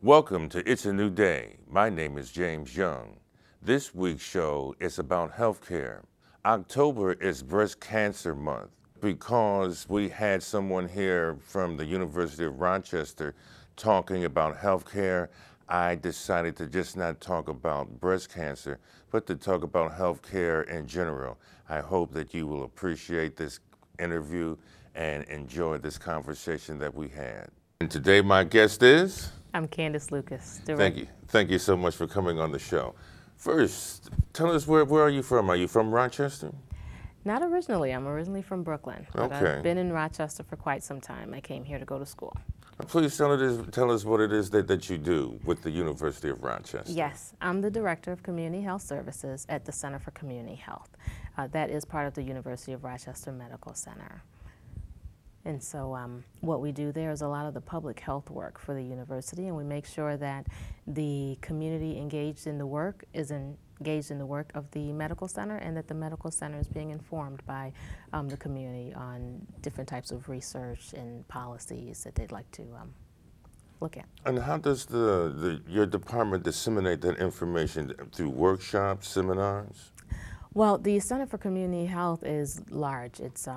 Welcome to It's a New Day. My name is James Young. This week's show is about healthcare. October is Breast Cancer Month. Because we had someone here from the University of Rochester talking about healthcare, I decided to just not talk about breast cancer, but to talk about healthcare in general. I hope that you will appreciate this interview and enjoy this conversation that we had. And today my guest is? I'm Candice Lucas. Thank you. Thank you so much for coming on the show. First, tell us where are you from? Are you from Rochester? Not originally. I'm originally from Brooklyn. But Okay. I've been in Rochester for quite some time. I came here to go to school. Please tell us what it is that you do with the University of Rochester. Yes, I'm the Director of Community Health Services at the Center for Community Health. That is part of the University of Rochester Medical Center. And so what we do there is a lot of the public health work for the university, and we make sure that the community engaged in the work is engaged in the work of the medical center, and that the medical center is being informed by the community on different types of research and policies that they'd like to look at. And how does your department disseminate that information? Through workshops, seminars? Well, the Center for Community Health is large. It's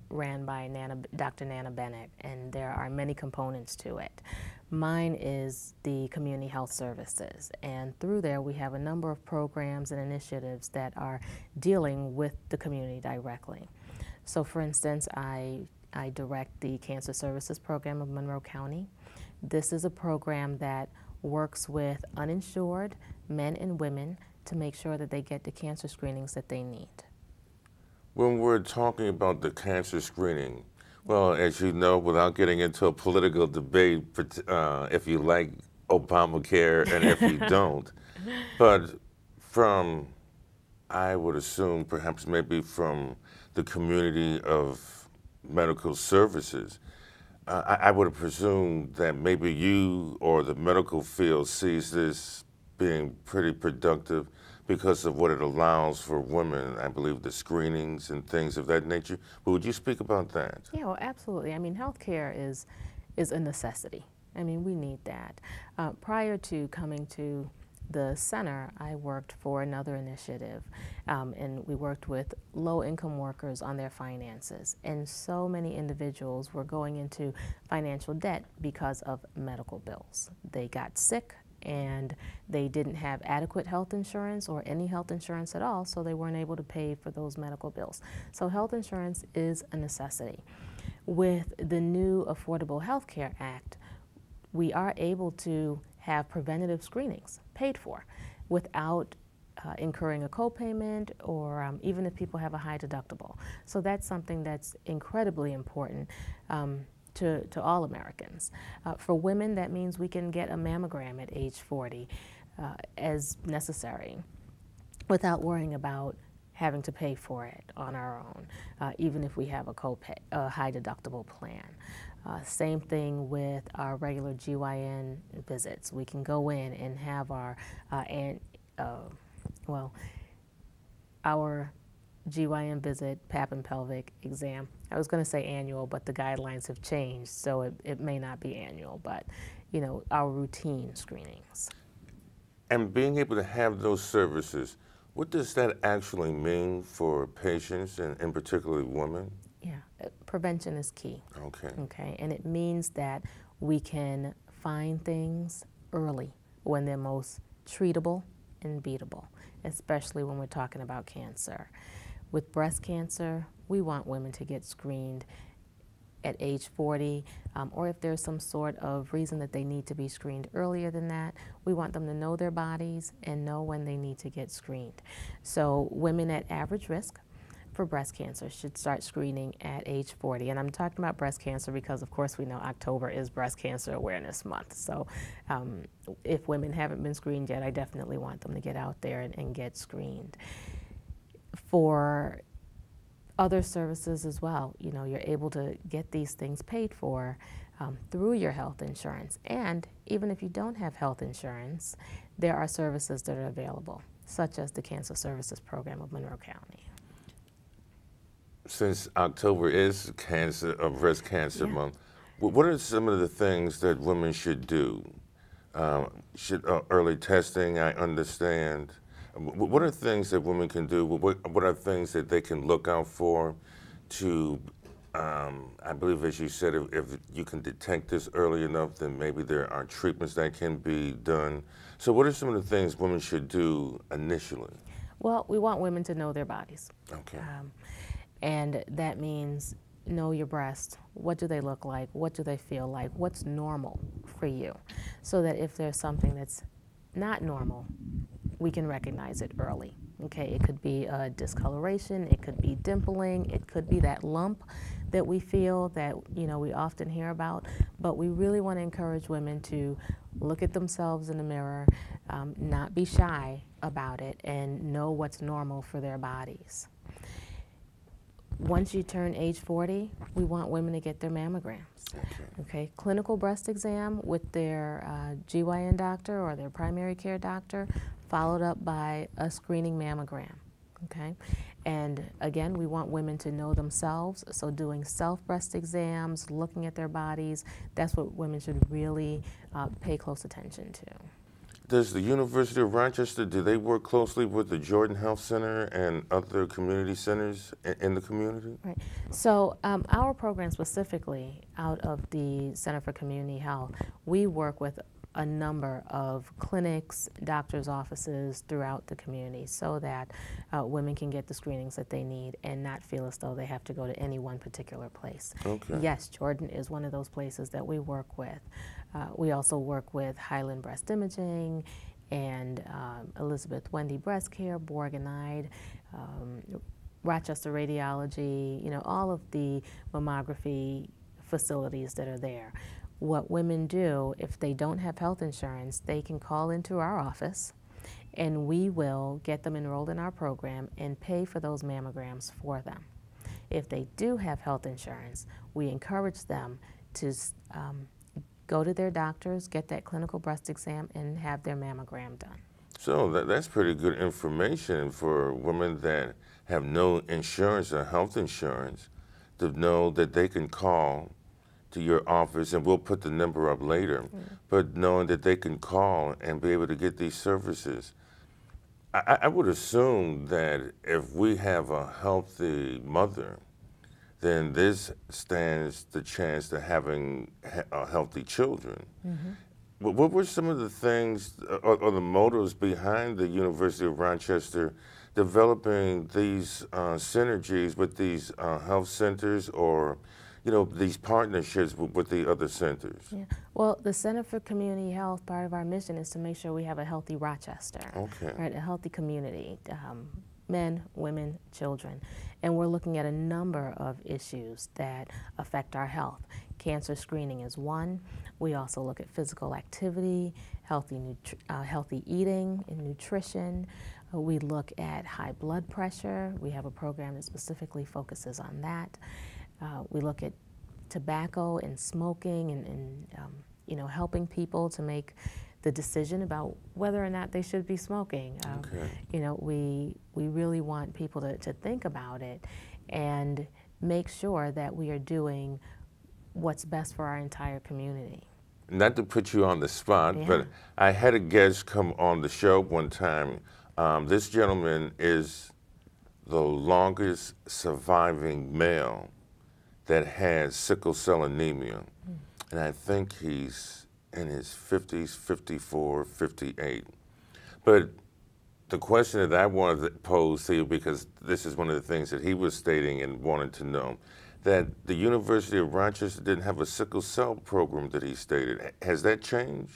ran by Dr. Nana Bennett, and there are many components to it. Mine is the Community Health Services, and through there we have a number of programs and initiatives that are dealing with the community directly. So for instance, I direct the Cancer Services Program of Monroe County. This is a program that works with uninsured men and women to make sure that they get the cancer screenings that they need. When we're talking about the cancer screening, well, as you know, without getting into a political debate, if you like Obamacare and if you don't, but from, I would assume, perhaps maybe from the community of medical services, I would presume that maybe you or the medical field sees this being pretty productive because of what it allows for women, I believe the screenings and things of that nature. But would you speak about that? Yeah, well, absolutely. I mean, healthcare is a necessity. I mean, we need that. Prior to coming to the center, I worked for another initiative, and we worked with low-income workers on their finances. And so many individuals were going into financial debt because of medical bills. They got sick, and they didn't have adequate health insurance or any health insurance at all, so they weren't able to pay for those medical bills. So health insurance is a necessity. With the new Affordable Health Care Act, we are able to have preventative screenings paid for without incurring a copayment, or even if people have a high deductible. So that's something that's incredibly important to all Americans. For women, that means we can get a mammogram at age 40 as necessary without worrying about having to pay for it on our own, even if we have a high deductible plan. Same thing with our regular GYN visits. We can go in and have our GYN visit, pap and pelvic exam. I was going to say annual, but the guidelines have changed, so it may not be annual, but you know, our routine screenings. And being able to have those services, what does that actually mean for patients and particularly women? Yeah, prevention is key. Okay. Okay, and it means that we can find things early when they're most treatable and beatable, especially when we're talking about cancer. With breast cancer, we want women to get screened at age 40, or if there's some sort of reason that they need to be screened earlier than that, we want them to know their bodies and know when they need to get screened. So women at average risk for breast cancer should start screening at age 40. And I'm talking about breast cancer because, of course, we know October is Breast Cancer Awareness Month. So if women haven't been screened yet, I definitely want them to get out there and get screened. For other services as well, you know, you're able to get these things paid for through your health insurance. And even if you don't have health insurance, there are services that are available, such as the Cancer Services Program of Monroe County. Since October is Breast Cancer Month, what are some of the things that women should do Early testing, I understand. What are things that women can do? What are things that they can look out for to, I believe, as you said, if you can detect this early enough, then maybe there are treatments that can be done. So what are some of the things women should do initially? Well, we want women to know their bodies. Okay. And that means know your breasts. What do they look like? What do they feel like? What's normal for you? So that if there's something that's not normal, we can recognize it early. Okay, it could be a discoloration, it could be dimpling, it could be that lump that we feel that, you know, we often hear about, but we really want to encourage women to look at themselves in the mirror, not be shy about it, and know what's normal for their bodies. Once you turn age 40, we want women to get their mammograms. Okay, clinical breast exam with their GYN doctor or their primary care doctor, followed up by a screening mammogram. Okay, and again, we want women to know themselves, so doing self-breast exams, looking at their bodies, that's what women should really pay close attention to. Does the University of Rochester, do they work closely with the Jordan Health Center and other community centers in the community? Right. So our program specifically out of the Center for Community Health, we work with a number of clinics, doctors' offices throughout the community so that women can get the screenings that they need and not feel as though they have to go to any one particular place. Okay. Yes, Jordan is one of those places that we work with. We also work with Highland Breast Imaging and Elizabeth Wendy Breast Care, Borg and Ide, Rochester Radiology, you know, all of the mammography facilities that are there. What women do, if they don't have health insurance, they can call into our office and we will get them enrolled in our program and pay for those mammograms for them. If they do have health insurance, we encourage them to go to their doctors, get that clinical breast exam, and have their mammogram done. So that's pretty good information for women that have no insurance or health insurance to know that they can call to your office, and we'll put the number up later, but knowing that they can call and be able to get these services. I would assume that if we have a healthy mother, then this stands the chance to having healthy children. What were some of the things or the motives behind the University of Rochester developing these synergies with these health centers, or these partnerships with the other centers? Yeah. Well, the Center for Community Health, part of our mission is to make sure we have a healthy Rochester, right? A healthy community, men, women, children. And we're looking at a number of issues that affect our health. Cancer screening is one. We also look at physical activity, healthy eating and nutrition. We look at high blood pressure. We have a program that specifically focuses on that. We look at tobacco and smoking and helping people to make the decision about whether or not they should be smoking. We really want people to think about it and make sure that we are doing what's best for our entire community. Not to put you on the spot, but I had a guest come on the show one time. This gentleman is the longest surviving male that has sickle cell anemia. And I think he's in his 50s, 54, 58. But the question that I wanted to pose to you, because this is one of the things that he was stating and wanted to know, that the University of Rochester didn't have a sickle cell program that he stated. Has that changed?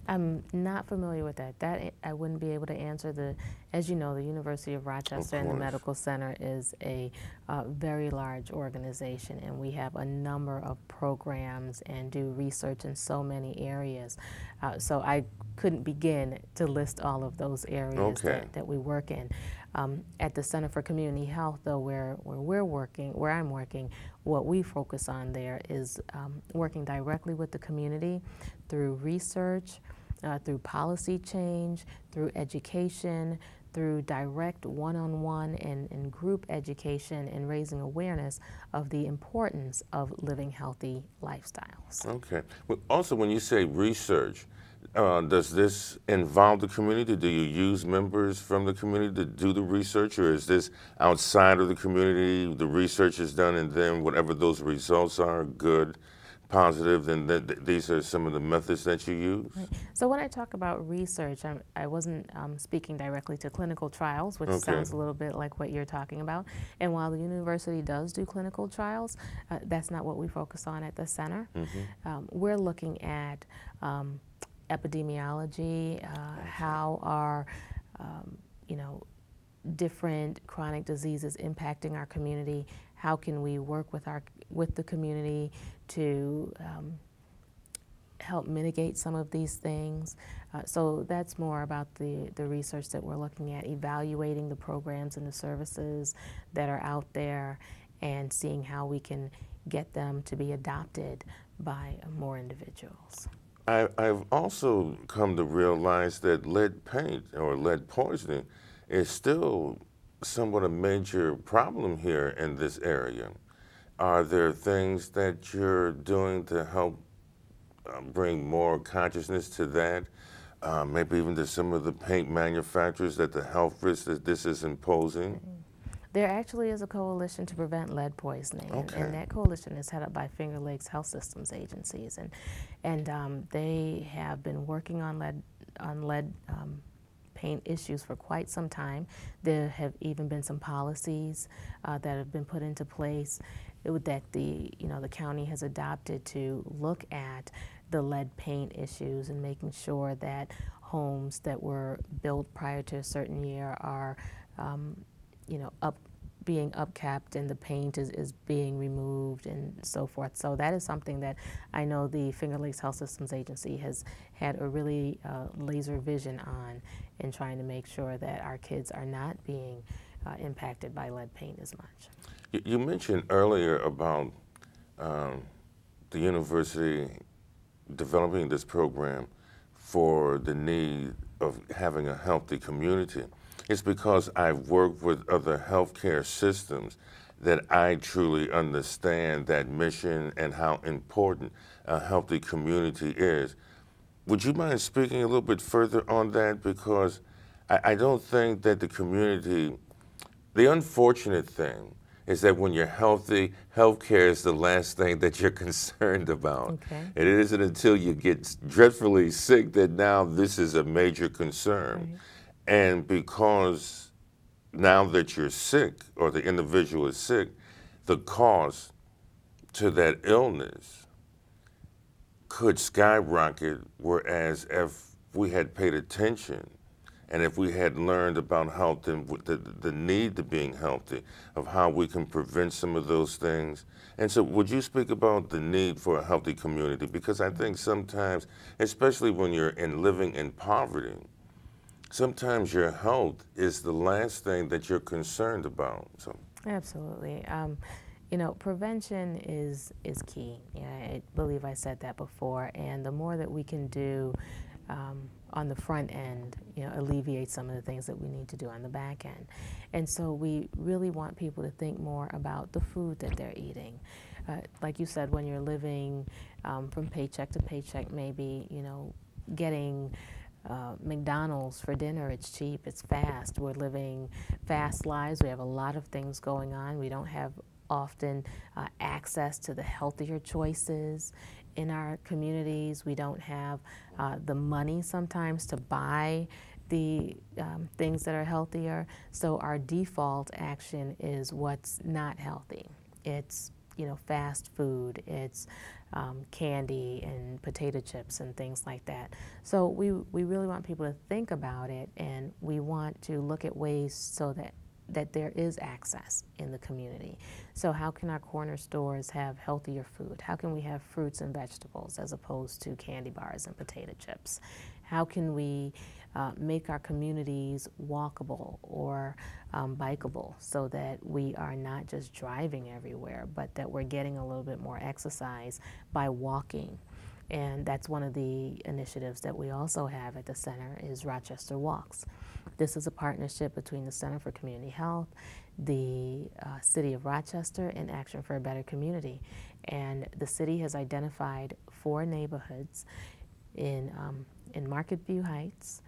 I'm not familiar with that. That I wouldn't be able to answer. As you know, the University of Rochester and the Medical Center is a very large organization, and we have a number of programs and do research in so many areas. So I couldn't begin to list all of those areas that we work in. At the Center for Community Health, though, where I'm working, what we focus on there is working directly with the community through research, through policy change, through education, through direct one-on-one and group education, and raising awareness of the importance of living healthy lifestyles. Okay. Well, also, when you say research, Does this involve the community? Do you use members from the community to do the research, or is this outside of the community? The research is done, and then whatever those results are, good, positive, then these are some of the methods that you use? Right. So when I talk about research, I wasn't speaking directly to clinical trials, which Okay. sounds a little bit like what you're talking about. And while the university does do clinical trials, that's not what we focus on at the center. We're looking at epidemiology, how are, you know, different chronic diseases impacting our community. How can we work with the community to help mitigate some of these things? So that's more about the research that we're looking at, evaluating the programs and the services that are out there and seeing how we can get them to be adopted by more individuals. I've also come to realize that lead paint or lead poisoning is still somewhat a major problem here in this area. Are there things that you're doing to help bring more consciousness to that? Maybe even to some of the paint manufacturers, that the health risks that this is imposing? There actually is a coalition to prevent lead poisoning, Okay. and that coalition is headed up by Finger Lakes Health Systems agencies, and they have been working on lead paint issues for quite some time. There have even been some policies that have been put into place that the county has adopted to look at the lead paint issues and making sure that homes that were built prior to a certain year are being upcapped and the paint is being removed and so forth. So that is something that I know the Finger Lakes Health Systems Agency has had a really laser vision on in trying to make sure that our kids are not being impacted by lead paint as much. You mentioned earlier about the university developing this program for the need of having a healthy community. It's because I've worked with other healthcare systems that I truly understand that mission and how important a healthy community is. Would you mind speaking a little bit further on that? Because I don't think that the community, the unfortunate thing is that when you're healthy, healthcare is the last thing that you're concerned about. Okay. And it isn't until you get dreadfully sick that now this is a major concern. Right. And because now that you're sick or the individual is sick, the cost to that illness could skyrocket, whereas if we had paid attention and if we had learned about health and the need to being healthy, of how we can prevent some of those things. And so would you speak about the need for a healthy community? Because I think sometimes, especially when you're living in poverty, sometimes your health is the last thing that you're concerned about. So. Absolutely. Prevention is key. I believe I said that before. And the more that we can do on the front end, alleviate some of the things that we need to do on the back end. And so we really want people to think more about the food that they're eating. Like you said, when you're living from paycheck to paycheck, maybe, getting McDonald's for dinner, it's cheap, it's fast. We're living fast lives. We have a lot of things going on. We don't have often access to the healthier choices in our communities. We don't have the money sometimes to buy the things that are healthier. So our default action is what's not healthy. It's fast food, it's candy and potato chips and things like that. So we really want people to think about it, and we want to look at ways so that there is access in the community. So how can our corner stores have healthier food? How can we have fruits and vegetables as opposed to candy bars and potato chips? How can we make our communities walkable or bikeable so that we are not just driving everywhere, but that we're getting a little bit more exercise by walking? And that's one of the initiatives that we also have at the center is Rochester Walks. This is a partnership between the Center for Community Health, the City of Rochester, and Action for a Better Community. And the city has identified 4 neighborhoods in in Market View Heights,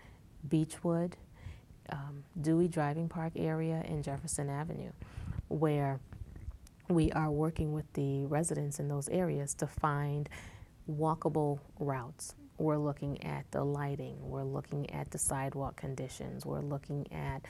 Beechwood, Dewey Driving Park area, and Jefferson Avenue, where we are working with the residents in those areas to find walkable routes. We're looking at the lighting, we're looking at the sidewalk conditions, we're looking at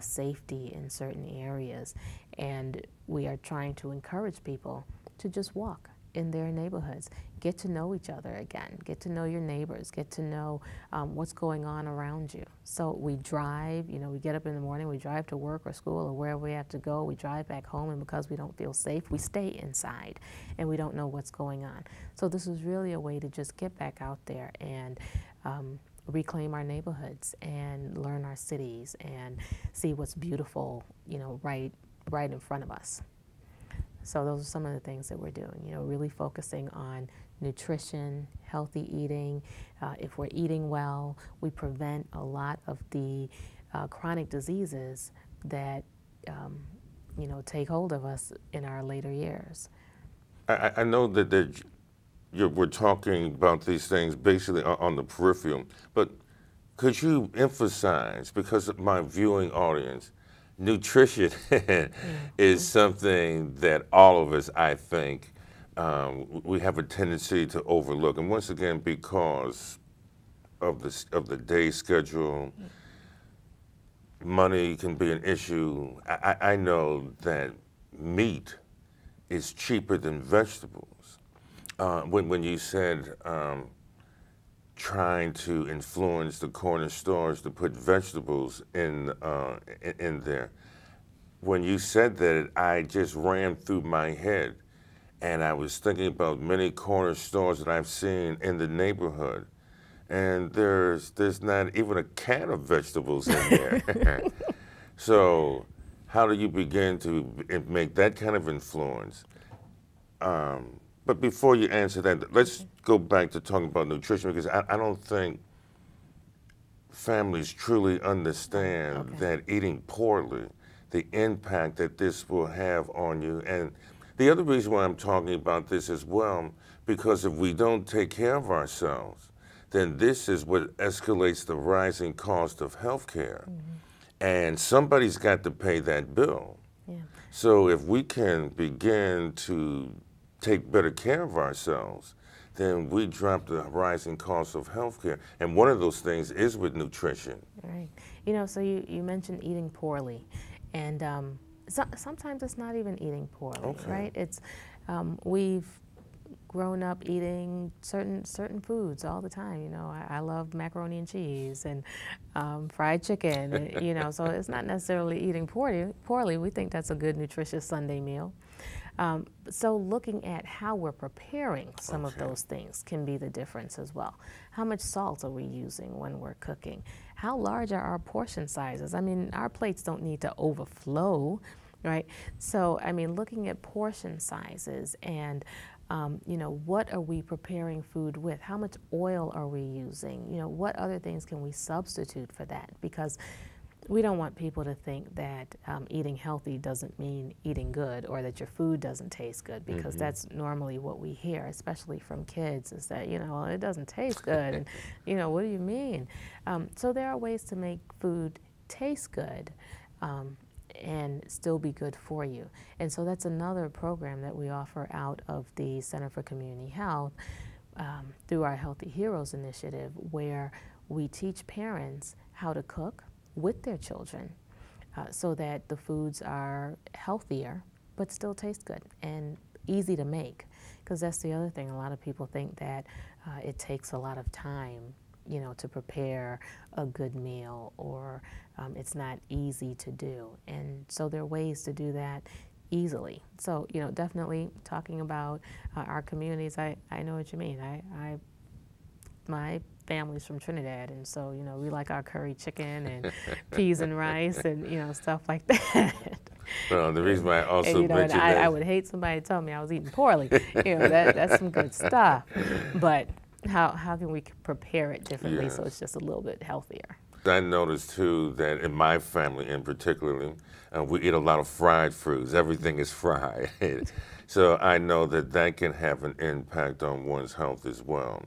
safety in certain areas, and we are trying to encourage people to just walk in their neighborhoods, get to know each other again, get to know your neighbors, get to know what's going on around you. So we drive, you know, we get up in the morning, we drive to work or school or wherever we have to go, we drive back home, and because we don't feel safe, we stay inside and we don't know what's going on. So this is really a way to just get back out there and reclaim our neighborhoods and learn our cities and see what's beautiful, you know, right in front of us. So those are some of the things that we're doing, you know, really focusing on nutrition, healthy eating. If we're eating well, we prevent a lot of the chronic diseases that, you know, take hold of us in our later years. I know that we're talking about these things basically on the peripheral, but could you emphasize, because of my viewing audience, nutrition is something that all of us, I think, we have a tendency to overlook. And once again, because of the day schedule, money can be an issue. I know that meat is cheaper than vegetables. When you said trying to influence the corner stores to put vegetables in there. When you said that, I just ran through my head, and I was thinking about many corner stores that I've seen in the neighborhood, and there's not even a can of vegetables in there. So how do you begin to make that kind of influence? But before you answer that, let's go back to talking about nutrition, because I don't think families truly understand that eating poorly, the impact that this will have on you. And the other reason why I'm talking about this as well, because if we don't take care of ourselves, then this is what escalates the rising cost of health care. And somebody's got to pay that bill. Yeah. So if we can begin to take better care of ourselves, then we drop the rising cost of healthcare. And one of those things is with nutrition. Right. You know, so you mentioned eating poorly. And sometimes it's not even eating poorly, right? It's, we've grown up eating certain foods all the time. You know, I love macaroni and cheese and fried chicken, and, you know, so it's not necessarily eating poorly. We think that's a good, nutritious Sunday meal. So looking at how we're preparing some of those things can be the difference as well. How much salt are we using when we're cooking? How large are our portion sizes? I mean, our plates don't need to overflow, right? So, I mean, looking at portion sizes and, you know, what are we preparing food with? How much oil are we using? You know, what other things can we substitute for that? Because we don't want people to think that eating healthy doesn't mean eating good, or that your food doesn't taste good, because that's normally what we hear, especially from kids, is that, you know, well, it doesn't taste good, and, you know, what do you mean? So there are ways to make food taste good and still be good for you. And so that's another program that we offer out of the Center for Community Health through our Healthy Heroes initiative, where we teach parents how to cook with their children so that the foods are healthier but still taste good and easy to make. Because that's the other thing, a lot of people think that it takes a lot of time, you know, to prepare a good meal, or it's not easy to do. And so there are ways to do that easily. So, you know, definitely talking about our communities, I know what you mean. My family's from Trinidad, and so, you know, we like our curry chicken and peas and rice and, you know, stuff like that. Well, the reason why I also you know, mentioned that, I would hate somebody to tell me I was eating poorly. You know, that's some good stuff. But how can we prepare it differently so it's just a little bit healthier? I noticed too that in my family in particularly, we eat a lot of fried foods. Everything is fried. So I know that that can have an impact on one's health as well.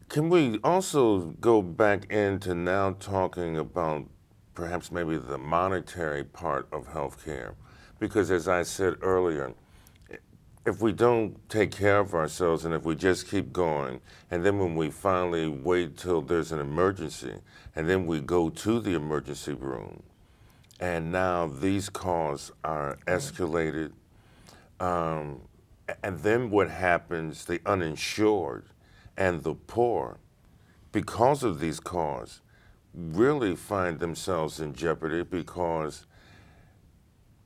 Can we also go back into now talking about perhaps maybe the monetary part of healthcare? Because as I said earlier, if we don't take care of ourselves and if we just keep going, and then when we finally wait till there's an emergency, and then we go to the emergency room, and now these costs are escalated, um, and then what happens, the uninsured and the poor, because of these costs, really find themselves in jeopardy because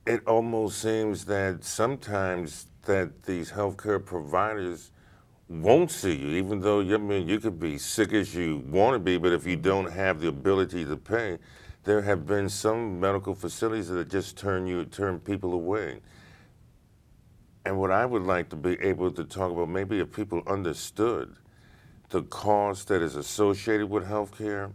it almost seems that sometimes that these healthcare providers won't see you, even though I mean you could be sick as you want to be, but if you don't have the ability to pay, there have been some medical facilities that just turn people away. And what I would like to be able to talk about, maybe if people understood the cost that is associated with healthcare,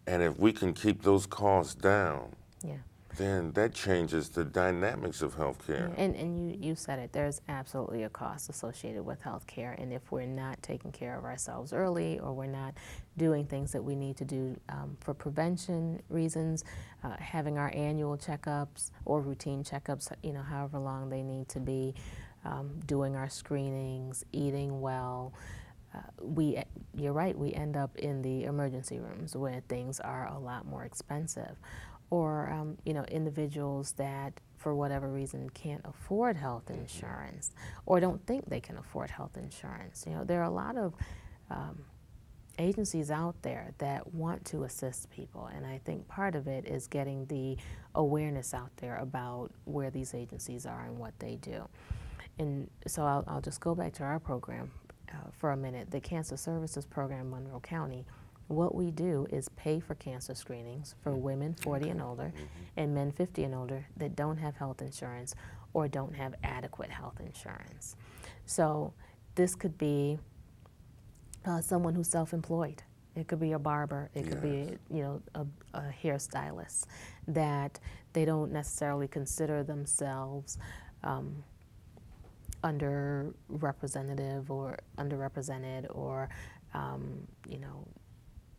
and if we can keep those costs down, Yeah. then that changes the dynamics of healthcare. And you said it, there's absolutely a cost associated with healthcare, and if we're not taking care of ourselves early, or we're not doing things that we need to do for prevention reasons, having our annual checkups or routine checkups, you know, however long they need to be, doing our screenings, eating well, you're right, we end up in the emergency rooms where things are a lot more expensive. Or, you know, individuals that, for whatever reason, can't afford health insurance or don't think they can afford health insurance. You know, there are a lot of agencies out there that want to assist people, and I think part of it is getting the awareness out there about where these agencies are and what they do. And so I'll just go back to our program for a minute. The Cancer Services Program in Monroe County, what we do is pay for cancer screenings for women 40 and older and men 50 and older that don't have health insurance or don't have adequate health insurance. So this could be someone who's self-employed. It could be a barber. It could be, you know, a hairstylist that they don't necessarily consider themselves underrepresented or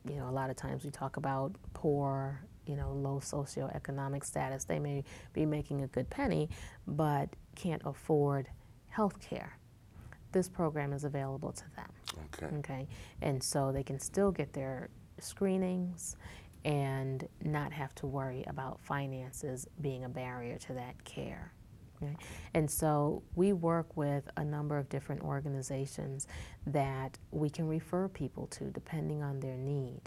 you know, a lot of times we talk about poor, you know, low socioeconomic status. They may be making a good penny, but can't afford health care. This program is available to them. Okay. Okay. And so they can still get their screenings and not have to worry about finances being a barrier to that care. Okay. And so we work with a number of different organizations that we can refer people to depending on their need.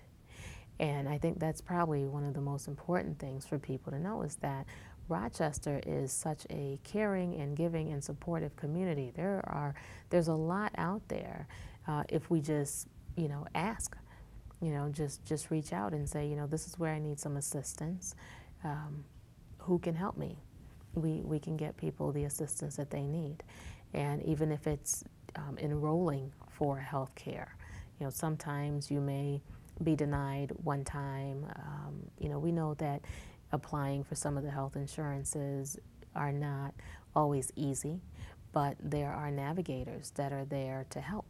And I think that's probably one of the most important things for people to know is that Rochester is such a caring and giving and supportive community. There's a lot out there if we just, you know, ask, you know, just reach out and say, you know, this is where I need some assistance. Who can help me? We can get people the assistance that they need. And even if it's enrolling for health care, you know, sometimes you may be denied one time. You know, we know that applying for some of the health insurances are not always easy, but there are navigators that are there to help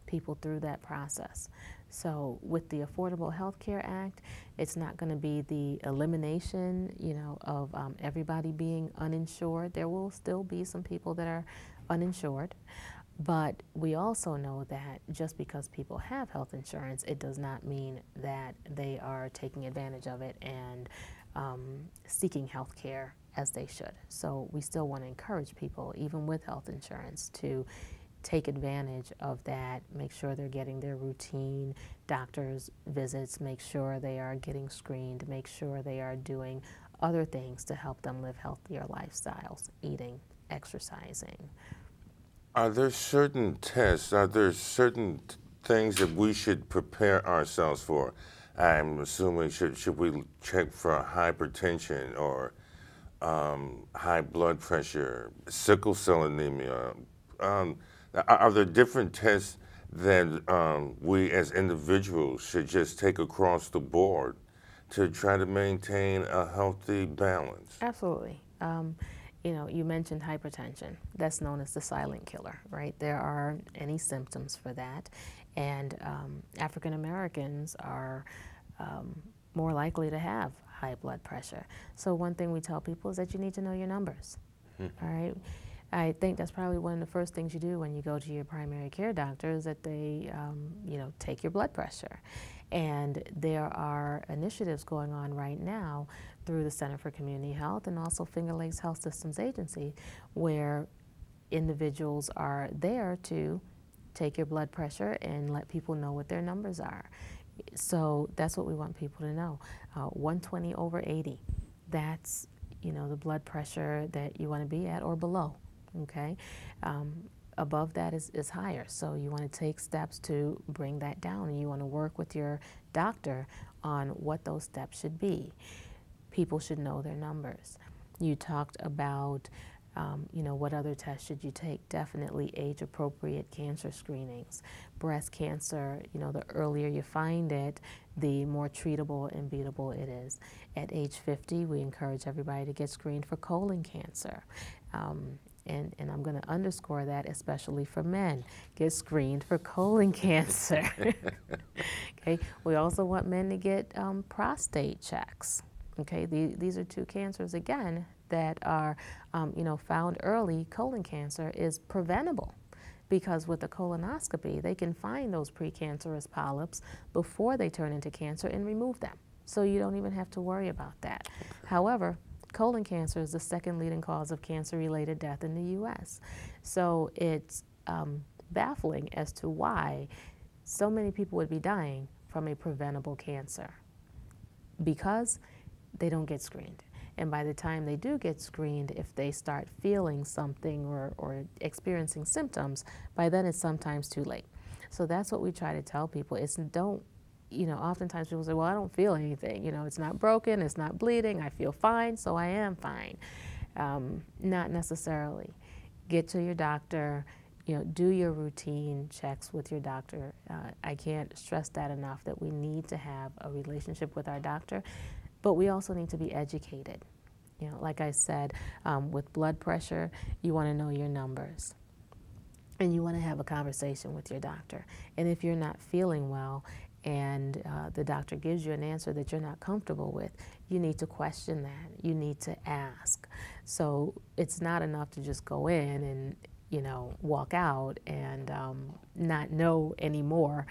people through that process. So with the Affordable Health Care Act, it's not going to be the elimination, you know, of everybody being uninsured. There will still be some people that are uninsured, but we also know that just because people have health insurance, it does not mean that they are taking advantage of it and seeking health care as they should. So we still want to encourage people, even with health insurance, to take advantage of that, make sure they're getting their routine doctor's visits, make sure they are getting screened, make sure they are doing other things to help them live healthier lifestyles, eating, exercising. Are there certain tests, are there certain things that we should prepare ourselves for? I'm assuming, should we check for hypertension or high blood pressure, sickle cell anemia? Are there different tests that we as individuals should just take across the board to try to maintain a healthy balance? Absolutely. You know, you mentioned hypertension. That's known as the silent killer, right? There aren't any symptoms for that. And African Americans are more likely to have high blood pressure. So one thing we tell people is that you need to know your numbers. All right. I think that's probably one of the first things you do when you go to your primary care doctor is that they, take your blood pressure. And there are initiatives going on right now through the Center for Community Health and also Finger Lakes Health Systems Agency, where individuals are there to take your blood pressure and let people know what their numbers are. So that's what we want people to know. 120 over 80, that's the blood pressure that you want to be at or below. Okay, above that is higher. So you want to take steps to bring that down, and you want to work with your doctor on what those steps should be. People should know their numbers. You talked about what other tests should you take? Definitely age-appropriate cancer screenings. Breast cancer, the earlier you find it, the more treatable and beatable it is. At age 50, we encourage everybody to get screened for colon cancer. And I'm going to underscore that, especially for men. Get screened for colon cancer. Okay. We also want men to get prostate checks. Okay. These are two cancers, again, that are, found early. Colon cancer is preventable because with the colonoscopy, they can find those precancerous polyps before they turn into cancer and remove them. So you don't even have to worry about that. However, colon cancer is the second leading cause of cancer-related death in the U.S. So it's baffling as to why so many people would be dying from a preventable cancer because they don't get screened. And by the time they do get screened, if they start feeling something or experiencing symptoms, by then it's sometimes too late. So that's what we try to tell people is don't, oftentimes people say, well, I don't feel anything. It's not broken, it's not bleeding, I feel fine, so I am fine. Not necessarily. Get to your doctor, do your routine checks with your doctor. I can't stress that enough that we need to have a relationship with our doctor. But we also need to be educated. Like I said, with blood pressure, you want to know your numbers. And you want to have a conversation with your doctor. And if you're not feeling well and the doctor gives you an answer that you're not comfortable with, you need to question that. You need to ask. So it's not enough to just go in and, walk out and not know anymore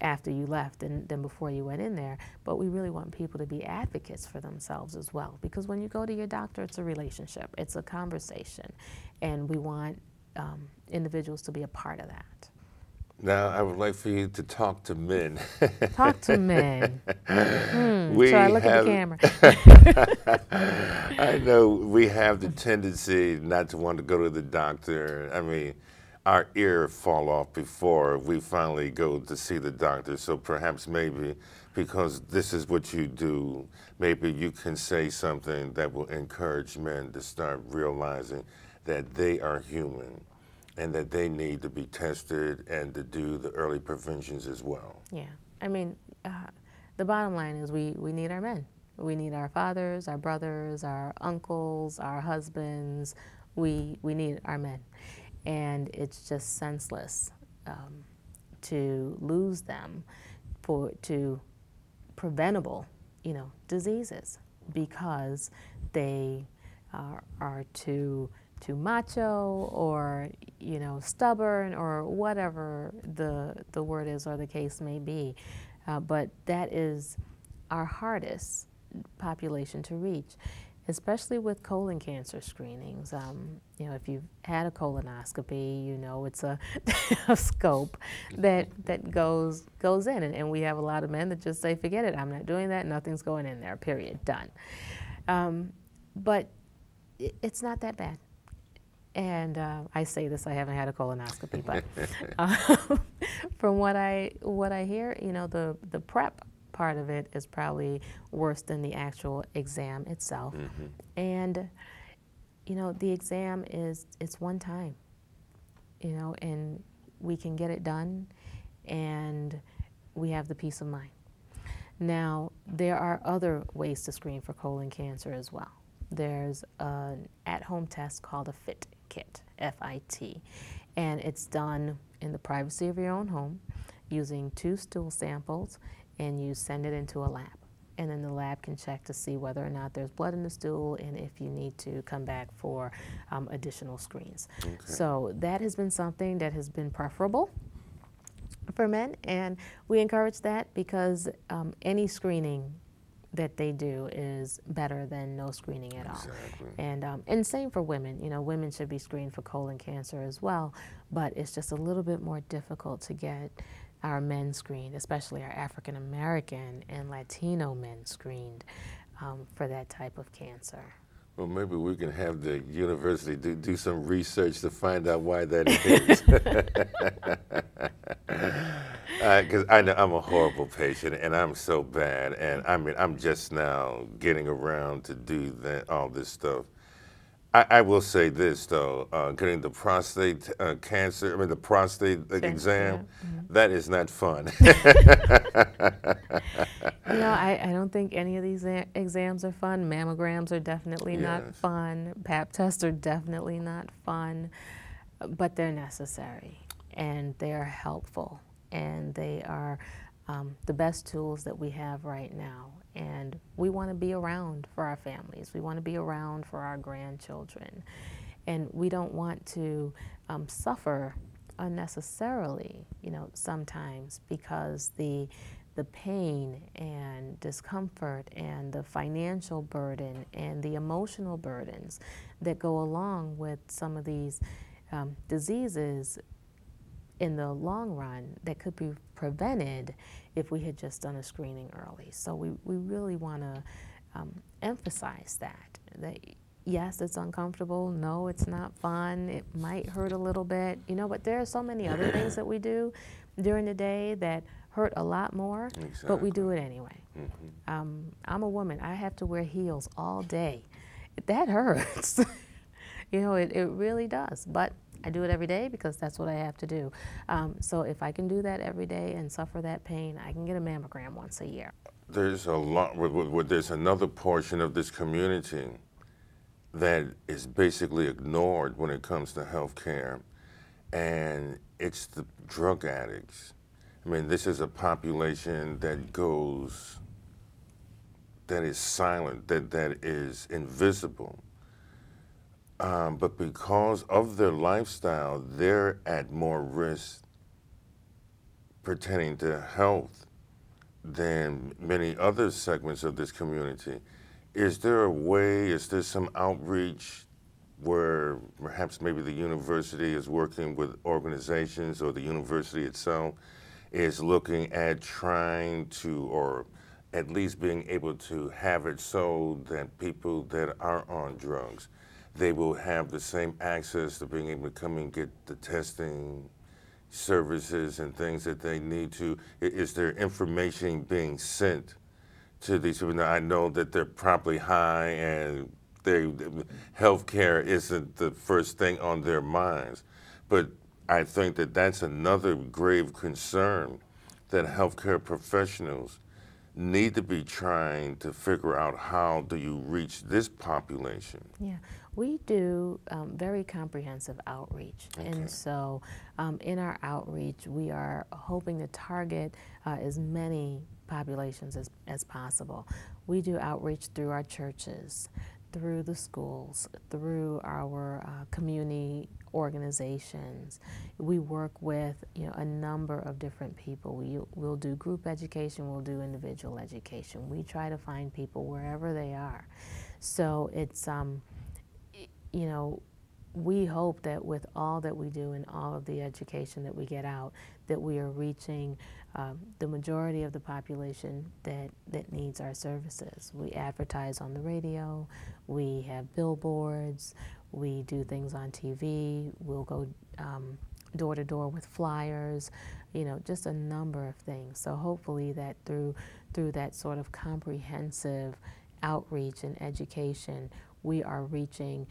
after you left than before you went in there. But we really want people to be advocates for themselves as well, because when you go to your doctor, it's a relationship, it's a conversation, and we want individuals to be a part of that. Now, I would like for you to talk to men. Talk to men. We I look have, at the camera. I know we have the tendency not to want to go to the doctor. I mean, our ear fall off before we finally go to see the doctor. So perhaps maybe because this is what you do, maybe you can say something that will encourage men to start realizing that they are human and that they need to be tested and to do the early preventions as well. Yeah, I mean, the bottom line is we need our men. We need our fathers, our brothers, our uncles, our husbands. We need our men. And it's just senseless to lose them to preventable, diseases because they are too macho or stubborn or whatever the word is or the case may be. But that is our hardest population to reach, especially with colon cancer screenings. If you've had a colonoscopy, it's a, a scope that goes in, and we have a lot of men that just say, forget it, I'm not doing that, nothing's going in there, period, done. But it's not that bad. And I say this, I haven't had a colonoscopy, but from what I hear, the prep part of it is probably worse than the actual exam itself. Mm-hmm. And the exam it's one time, and we can get it done and we have the peace of mind. Now, there are other ways to screen for colon cancer as well. There's an at-home test called a FIT kit, F-I-T, and it's done in the privacy of your own home using 2 stool samples, and you send it into a lab. And then the lab can check to see whether or not there's blood in the stool and if you need to come back for additional screens. Okay. So that has been something that has been preferable for men, and we encourage that because any screening that they do is better than no screening at all. And same for women. You know, women should be screened for colon cancer as well, but it's just a little bit more difficult to get our men screened, especially our African American and Latino men screened for that type of cancer. Well, maybe we can have the university do some research to find out why that is. Because I know I'm a horrible patient, and I'm so bad, and I mean, I'm just now getting around to do all this stuff. I will say this, though, getting the prostate cancer, the prostate exam, that is not fun. You know, I don't think any of these exams are fun. Mammograms are definitely not fun. Pap tests are definitely not fun, but they're necessary, and they're helpful, and they are the best tools that we have right now. And we want to be around for our families. We want to be around for our grandchildren. And we don't want to suffer unnecessarily, you know, sometimes because the pain and discomfort and the financial burden and the emotional burdens that go along with some of these diseases in the long run that could be prevented if we had just done a screening early. So we really want to emphasize that yes, it's uncomfortable. No, it's not fun. It might hurt a little bit, you know, but there are so many other things that we do during the day that hurt a lot more, but we do it anyway. I'm a woman. I have to wear heels all day. That hurts. You know, it really does, but I do it every day because that's what I have to do. So if I can do that every day and suffer that pain, I can get a mammogram once a year. There's a lot, there's another portion of this community that is basically ignored when it comes to health care, and it's the drug addicts. I mean, this is a population that is silent, that is invisible. But because of their lifestyle, they're at more risk pertaining to health than many other segments of this community. Is there a way, is there some outreach where perhaps maybe the university is working with organizations, or the university itself is looking at trying to, or at least being able to have it so that people that are on drugs, they will have the same access to being able to come and get the testing services and things that they need to? Is there information being sent to these people? Now, I know that they're probably high and healthcare isn't the first thing on their minds, but I think that that's another grave concern that healthcare professionals need to be trying to figure out. How do you reach this population? Yeah, we do very comprehensive outreach. Okay. And so in our outreach, we are hoping to target as many populations as possible. We do outreach through our churches, through the schools, through our community organizations. We work with, you know, a number of different people. We'll do group education, we'll do individual education. We try to find people wherever they are. So it's, you know, we hope that with all that we do and all of the education that we get out, that we are reaching the majority of the population that needs our services. We advertise on the radio, we have billboards, we do things on TV, we'll go door to door with flyers, you know, just a number of things. So hopefully that through that sort of comprehensive outreach and education, we are reaching,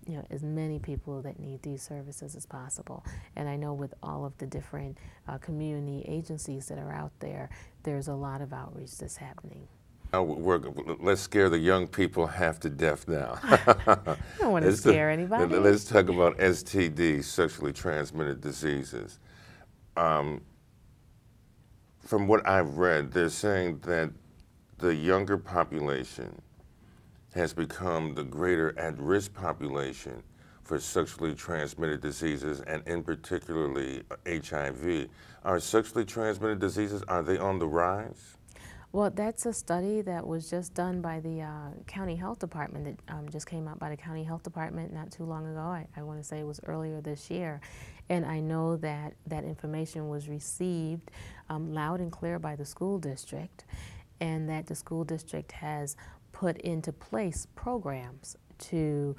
you know, as many people that need these services as possible. And I know with all of the different community agencies that are out there, there's a lot of outreach that's happening. Let's scare the young people half to death now. I don't want to scare anybody. Let's talk about STDs, sexually transmitted diseases. um, from what I've read, they're saying that the younger population has become the greater at-risk population for sexually transmitted diseases, and in particularly HIV. Are sexually transmitted diseases, are they on the rise? Well, that's a study that was just done by the county health department that just came out by the county health department not too long ago. I want to say it was earlier this year. And I know that that information was received loud and clear by the school district, and that the school district has put into place programs to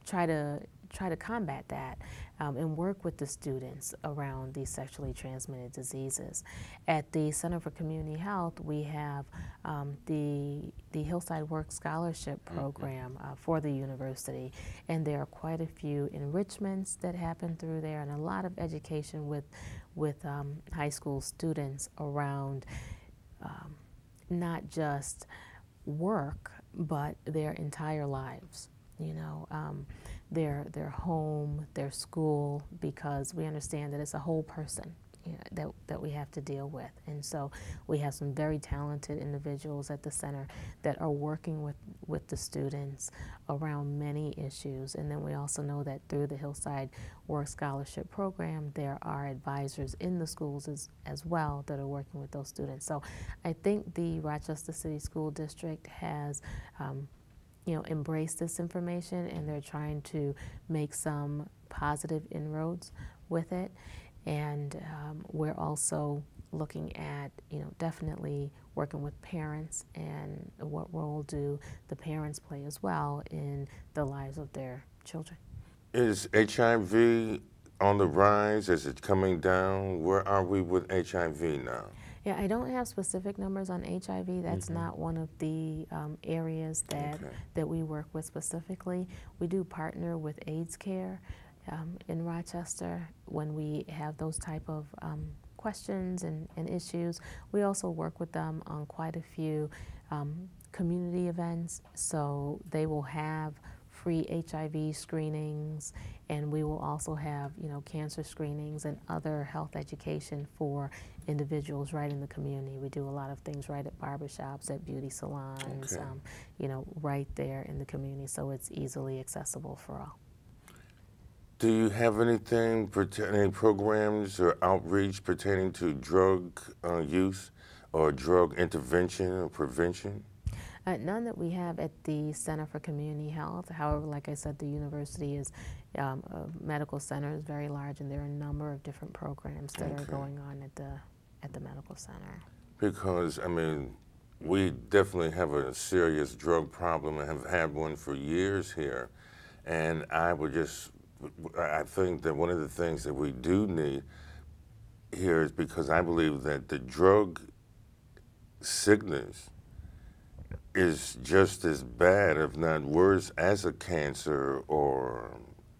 try to combat that and work with the students around these sexually transmitted diseases. At the Center for Community Health, we have the Hillside Work Scholarship Program for the university, and there are quite a few enrichments that happen through there, and a lot of education with high school students around not just work, but their entire lives. You know, their home, their school, because we understand that it's a whole person, you know, that we have to deal with. And so we have some very talented individuals at the center that are working with the students around many issues. And then we also know that through the Hillside Work Scholarship Program, there are advisors in the schools as well that are working with those students. So I think the Rochester City School District has you know, embrace this information, and they're trying to make some positive inroads with it. And we're also looking at, you know, definitely working with parents and what role do the parents play as well in the lives of their children. Is HIV on the rise? Is it coming down? Where are we with HIV now? Yeah, I don't have specific numbers on HIV. That's not one of the areas that we work with specifically. We do partner with AIDS Care in Rochester when we have those type of questions and issues. We also work with them on quite a few community events, so they will have free HIV screenings, and we will also have, you know, cancer screenings and other health education for individuals right in the community. We do a lot of things right at barbershops, at beauty salons, you know, right there in the community, so it's easily accessible for all. Do you have anything, any programs or outreach pertaining to drug use or drug intervention or prevention? None that we have at the Center for Community Health. However, like I said, the university is a medical center, is very large, and there are a number of different programs that are going on at the medical center. Because, I mean, we definitely have a serious drug problem and have had one for years here. And I think that one of the things that we do need here is, because I believe that the drug sickness is just as bad, if not worse, as a cancer or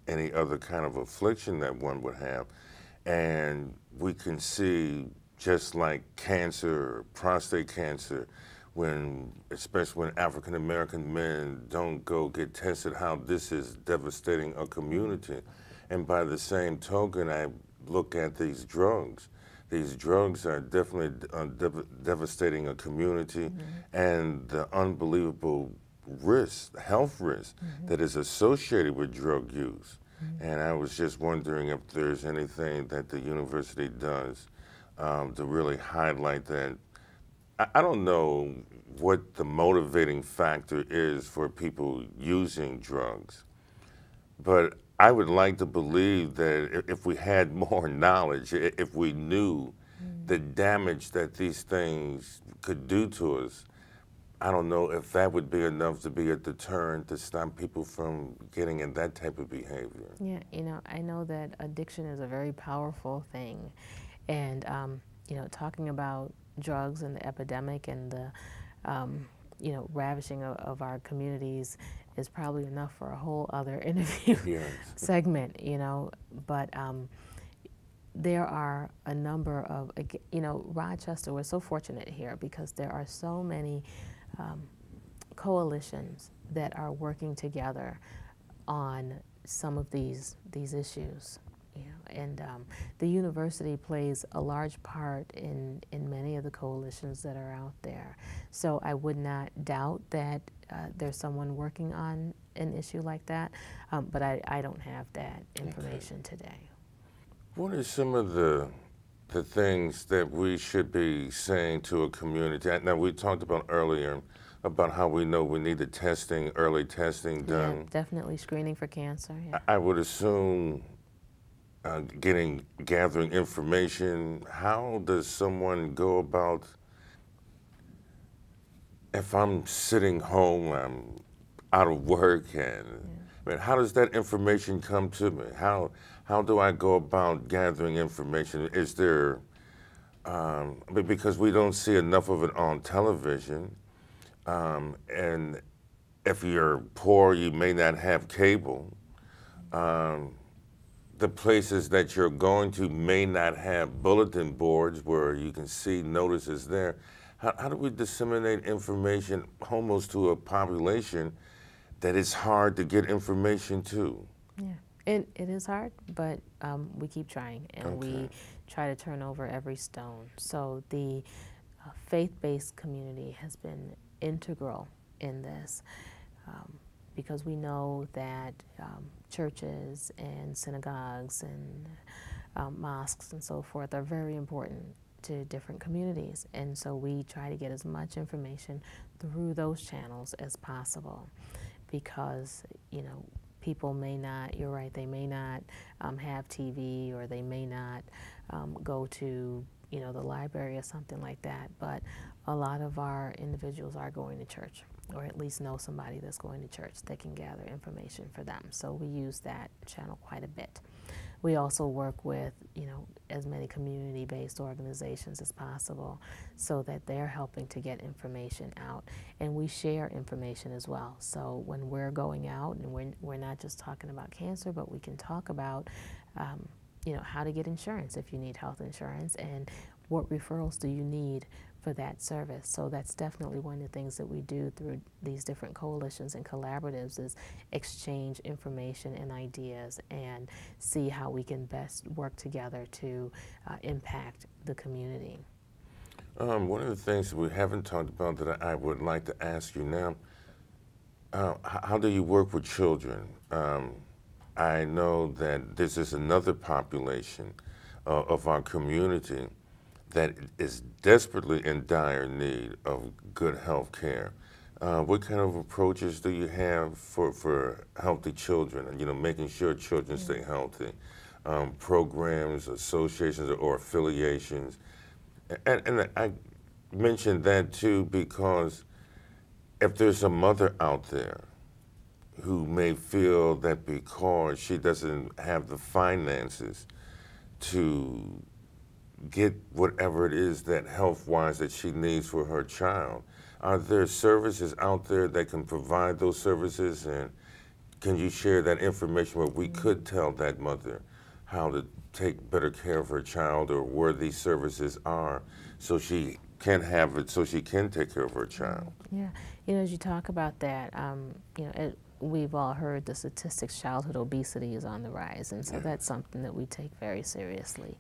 any other kind of affliction that one would have. And we can see, just like cancer, prostate cancer, especially when African American men don't go get tested, how this is devastating a community. And by the same token, I look at these drugs. These drugs are definitely devastating a community, and the unbelievable risk, health risk, that is associated with drug use. And I was just wondering if there's anything that the university does to really highlight that. I don't know what the motivating factor is for people using drugs, but I would like to believe that if we had more knowledge, if we knew the damage that these things could do to us, I don't know if that would be enough to be a deterrent to stop people from getting in that type of behavior. Yeah, you know, I know that addiction is a very powerful thing, and you know, talking about drugs and the epidemic and the you know, ravishing of our communities is probably enough for a whole other interview segment, you know, but there are a number of, you know, Rochester, we're so fortunate here because there are so many coalitions that are working together on some of these issues. You know, and the university plays a large part in many of the coalitions that are out there. So I would not doubt that there's someone working on an issue like that, but I don't have that information today. What are some of the things that we should be saying to a community? Now, we talked about earlier about how we know we need the testing, early testing done. Yeah, definitely screening for cancer. Yeah. I would assume gathering information. How does someone go about, if I'm sitting home, I'm out of work, and I mean, how does that information come to me? How do I go about gathering information? Is there, because we don't see enough of it on television, and if you're poor, you may not have cable. The places that you're going to may not have bulletin boards where you can see notices there. How do we disseminate information almost to a population that it's hard to get information to? Yeah, it is hard, but we keep trying, and we try to turn over every stone. So the faith-based community has been integral in this, because we know that churches and synagogues and mosques and so forth are very important to different communities, and so we try to get as much information through those channels as possible, because, you know, people may not, you're right, they may not have TV, or they may not go to, you know, the library or something like that, but a lot of our individuals are going to church, or at least know somebody that's going to church that can gather information for them. So we use that channel quite a bit. We also work with, you know, as many community-based organizations as possible, so that they're helping to get information out. And we share information as well. So when we're going out, and we're not just talking about cancer, but we can talk about, you know, how to get insurance if you need health insurance, and what referrals do you need for that service. So that's definitely one of the things that we do through these different coalitions and collaboratives, is exchange information and ideas and see how we can best work together to impact the community. One of the things that we haven't talked about that I would like to ask you now, how do you work with children? I know that this is another population of our community that is desperately in dire need of good health care. What kind of approaches do you have for healthy children, and, you know, making sure children stay healthy? Programs, associations, or affiliations? And I mentioned that too because if there's a mother out there who may feel that because she doesn't have the finances to get whatever it is that health-wise that she needs for her child, are there services out there that can provide those services? And can you share that information where we could tell that mother how to take better care of her child, or where these services are, so she can have it, so she can take care of her child? Yeah, you know, as you talk about that, you know, we've all heard the statistics, childhood obesity is on the rise, and so that's something that we take very seriously.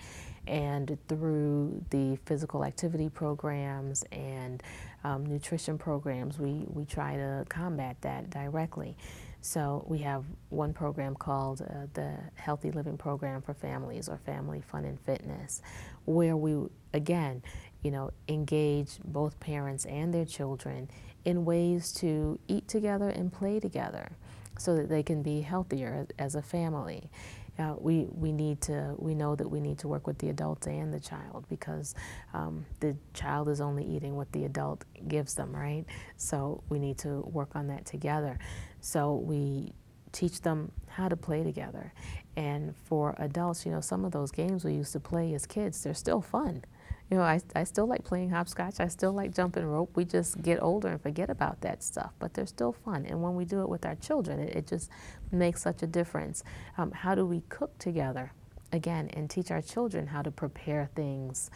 And through the physical activity programs and nutrition programs, we try to combat that directly. So we have one program called the Healthy Living Program for Families, or Family Fun and Fitness, where we, again, you know, engage both parents and their children in ways to eat together and play together, so that they can be healthier as a family. We know that we need to work with the adults and the child, because the child is only eating what the adult gives them, right? So we need to work on that together. So we teach them how to play together. And for adults, you know, some of those games we used to play as kids, they're still fun. You know, I still like playing hopscotch. I still like jumping rope. We just get older and forget about that stuff, but they're still fun. And when we do it with our children, it just makes such a difference. How do we cook together, again, and teach our children how to prepare things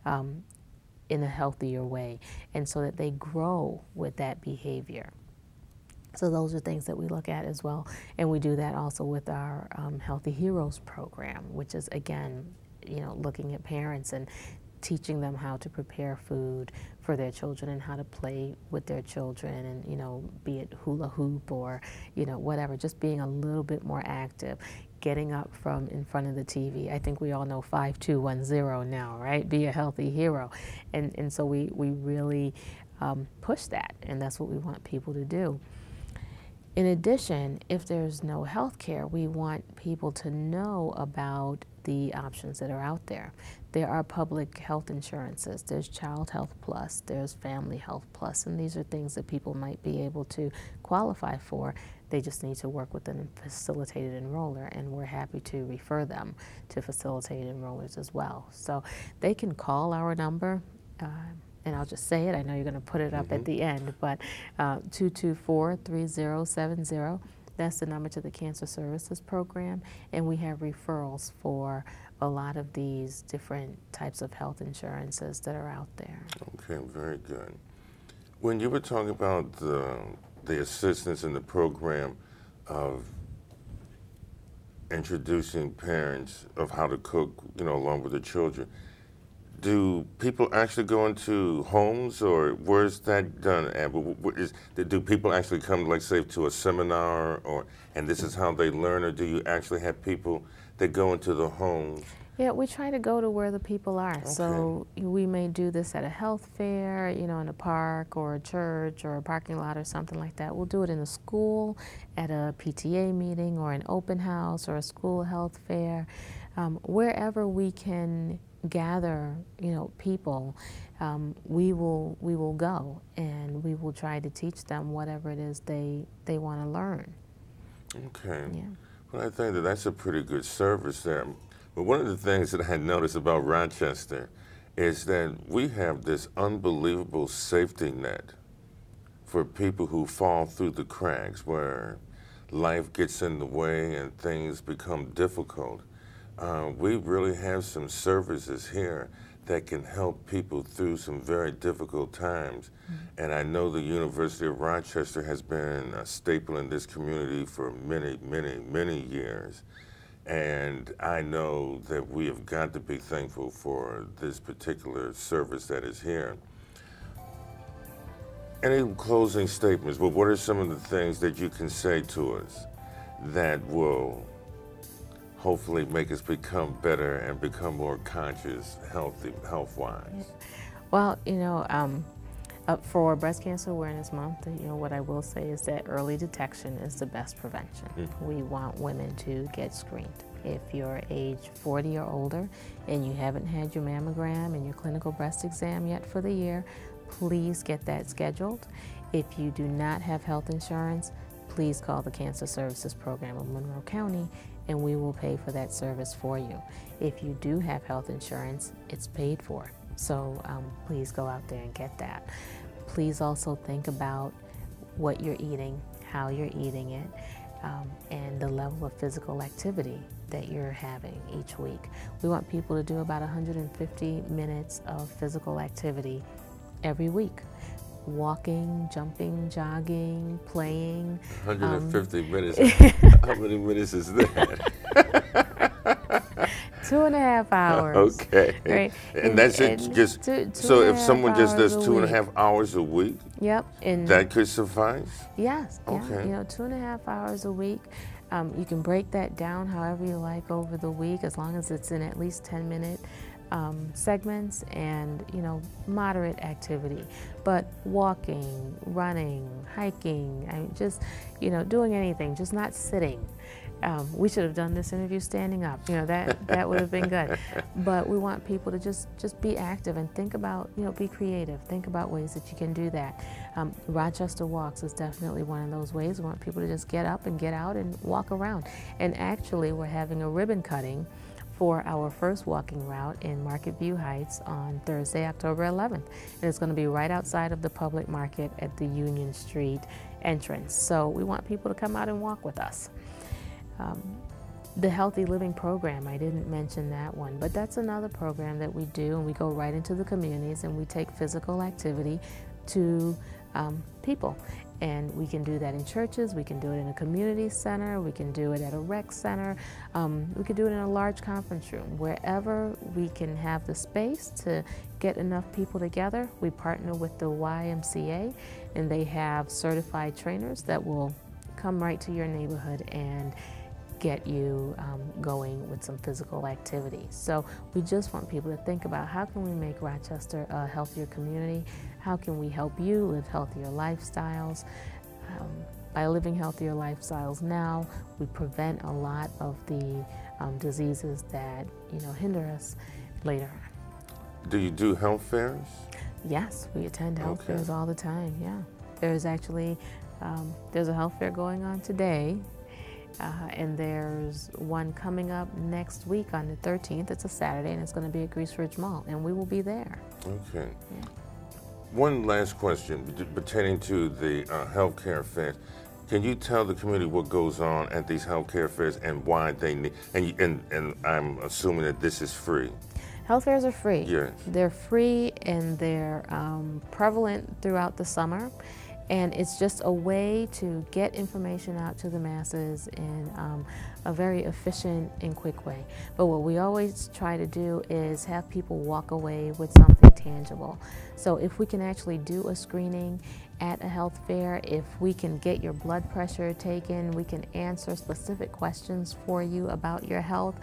in a healthier way, and so that they grow with that behavior? So those are things that we look at as well. And we do that also with our Healthy Heroes program, which is, again, looking at parents and teaching them how to prepare food for their children and how to play with their children, and be it hula hoop or whatever, just being a little bit more active, getting up from in front of the TV. I think we all know 5210 now, right? Be a healthy hero. And so we really push that, and that's what we want people to do. In addition, if there's no health care, we want people to know about the options that are out there. There are public health insurances, there's Child Health Plus, there's Family Health Plus, and these are things that people might be able to qualify for. They just need to work with a facilitated enroller, and we're happy to refer them to facilitated enrollers as well. So they can call our number, and I'll just say it, I know you're going to put it up at the end, but 224-3070, that's the number to the Cancer Services Program, and we have referrals for a lot of these different types of health insurances that are out there. Okay, very good. When you were talking about the assistance in the program of introducing parents of how to cook, along with the children, do people actually go into homes, or where's that done at? Do people actually come, like, say, to a seminar, and this is how they learn, or do you actually have people that go into the homes? Yeah, we try to go to where the people are. Okay. So we may do this at a health fair, in a park or a church or a parking lot or something like that. We'll do it in a school, at a PTA meeting or an open house or a school health fair. Wherever we can gather, people, we will go, and we will try to teach them whatever it is they want to learn. Okay. Yeah. Well, I think that's a pretty good service there. But one of the things that I had noticed about Rochester is that we have this unbelievable safety net for people who fall through the cracks, where life gets in the way and things become difficult. We really have some services here that can help people through some very difficult times. And I know the University of Rochester has been a staple in this community for many, many, many years. And I know that we have got to be thankful for this particular service that is here. Any closing statements? Well, what are some of the things that you can say to us that will hopefully make us become better and become more conscious, health-wise? Well, for Breast Cancer Awareness Month, what I will say is that early detection is the best prevention. We want women to get screened. If you're age 40 or older and you haven't had your mammogram and your clinical breast exam yet for the year, please get that scheduled. If you do not have health insurance, please call the Cancer Services Program of Monroe County, and we will pay for that service for you. If you do have health insurance, it's paid for. So please go out there and get that. Please also think about what you're eating, how you're eating it, and the level of physical activity that you're having each week. We want people to do about 150 minutes of physical activity every week. Walking, jumping, jogging, playing. 150 minutes? How many minutes is that? 2.5 hours. Okay. Right. And that's it. So if someone just does 2.5 hours a week, yep, and that could suffice? Yes. Okay. Yeah, 2.5 hours a week. You can break that down however you like over the week, as long as it's in at least 10-minute segments, and moderate activity. But walking, running, hiking, just doing anything, just not sitting. We should have done this interview standing up. That would have been good. But we want people to just be active and think about, be creative. Think about ways that you can do that. Rochester Walks is definitely one of those ways. We want people to just get up and get out and walk around. And actually, we're having a ribbon cutting for our first walking route in Market View Heights on Thursday, October 11th. And it's going to be right outside of the public market at the Union Street entrance. So we want people to come out and walk with us. The Healthy Living Program, I didn't mention that one, but that's another program that we do, and we go right into the communities and we take physical activity to people. And we can do that in churches, we can do it in a community center, we can do it at a rec center, we can do it in a large conference room. Wherever we can have the space to get enough people together, we partner with the YMCA, and they have certified trainers that will come right to your neighborhood and get you going with some physical activity. So we just want people to think about, how can we make Rochester a healthier community? How can we help you live healthier lifestyles? By living healthier lifestyles now, we prevent a lot of the diseases that hinder us later. Do you do health fairs? Yes, we attend health fairs all the time. Yeah, there's actually there's a health fair going on today. And there's one coming up next week on the 13th. It's a Saturday, and it's going to be at Grease Ridge Mall, and we will be there. Okay. Yeah. One last question pertaining to the healthcare fairs. Can you tell the community what goes on at these healthcare fairs and why they need? And I'm assuming that this is free. Health fairs are free. Yes. They're free, and they're prevalent throughout the summer. And it's just a way to get information out to the masses in a very efficient and quick way. But what we always try to do is have people walk away with something tangible. So if we can actually do a screening at a health fair, if we can get your blood pressure taken, we can answer specific questions for you about your health.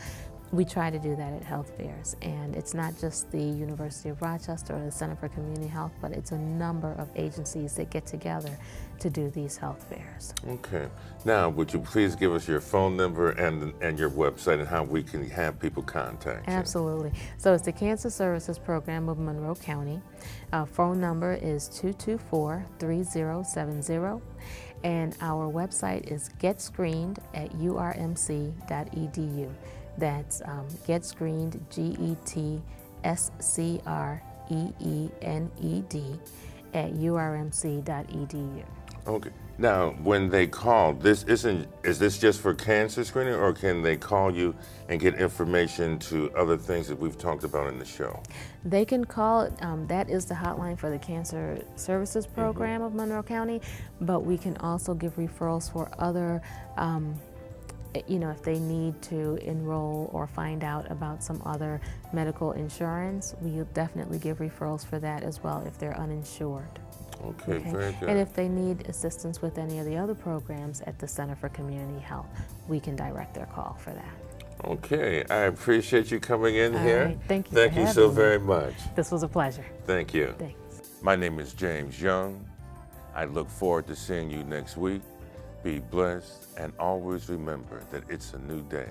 We try to do that at health fairs, and it's not just the University of Rochester or the Center for Community Health, but it's a number of agencies that get together to do these health fairs. Okay. Now, would you please give us your phone number and your website and how we can have people contact you? Absolutely. So it's the Cancer Services Program of Monroe County. Phone number is 224-3070, and our website is getscreened@urmc.edu. That's GetScreened, GETSCREENED @urmc.edu. Okay. Now, when they call, is this just for cancer screening, or can they call you and get information to other things that we've talked about in the show? They can call, that is the hotline for the Cancer Services Program of Monroe County, but we can also give referrals for other if they need to enroll or find out about some other medical insurance, we'll definitely give referrals for that as well if they're uninsured. Okay, very good. And if they need assistance with any of the other programs at the Center for Community Health, we can direct their call for that. Okay, I appreciate you coming in here. Right. Thank you. Thank you so very much. This was a pleasure. Thank you. Thanks. My name is James Young. I look forward to seeing you next week. Be blessed, and always remember that it's a new day.